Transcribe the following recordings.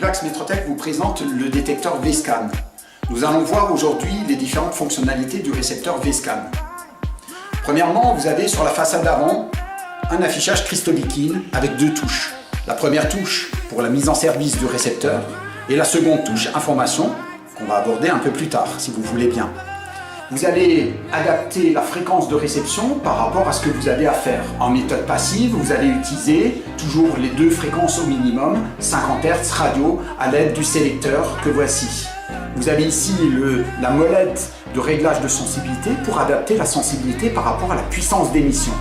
Vivax Metrotech vous présente le détecteur V-Scan. Nous allons voir aujourd'hui les différentes fonctionnalités du récepteur V-Scan. Premièrement, vous avez sur la façade avant un affichage cristalline avec deux touches. La première touche pour la mise en service du récepteur et la seconde touche information qu'on va aborder un peu plus tard si vous voulez bien. Vous allez adapter la fréquence de réception par rapport à ce que vous avez à faire. En méthode passive, vous allez utiliser toujours les deux fréquences au minimum, 50 Hz radio, à l'aide du sélecteur que voici. Vous avez ici la molette de réglage de sensibilité pour adapter la sensibilité par rapport à la puissance d'émission.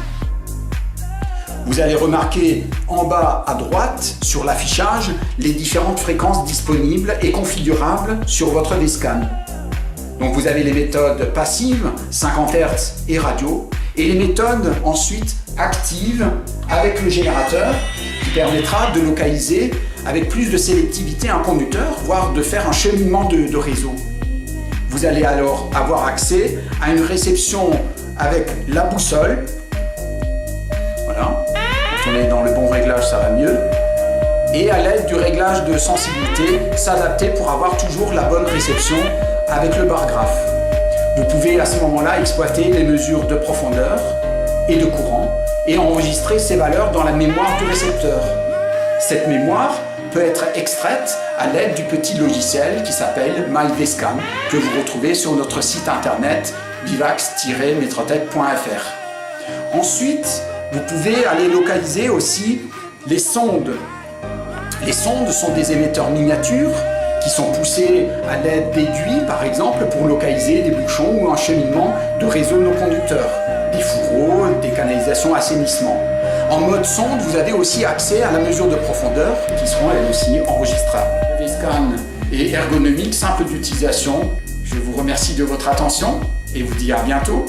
Vous allez remarquer en bas à droite, sur l'affichage, les différentes fréquences disponibles et configurables sur votre V-Scan. Donc vous avez les méthodes passives, 50 Hz et radio, et les méthodes ensuite actives avec le générateur qui permettra de localiser avec plus de sélectivité un conducteur, voire de faire un cheminement de réseau. Vous allez alors avoir accès à une réception avec la boussole. Voilà, quand on est dans le bon réglage, ça va mieux. Et à l'aide du réglage de sensibilité, s'adapter pour avoir toujours la bonne réception avec le bar graphe. Vous pouvez à ce moment-là exploiter les mesures de profondeur et de courant et enregistrer ces valeurs dans la mémoire du récepteur. Cette mémoire peut être extraite à l'aide du petit logiciel qui s'appelle MyVScan que vous retrouvez sur notre site internet vivax-metrotech.fr. Ensuite, vous pouvez aller localiser aussi les sondes. Les sondes sont des émetteurs miniatures qui sont poussés à l'aide d'aiguilles, par exemple, pour localiser des bouchons ou un cheminement de réseaux non conducteurs, des fourreaux, des canalisations assainissement. En mode sonde, vous avez aussi accès à la mesure de profondeur qui seront elles aussi enregistrables. Le V-Scan est ergonomique, simple d'utilisation. Je vous remercie de votre attention et vous dis à bientôt.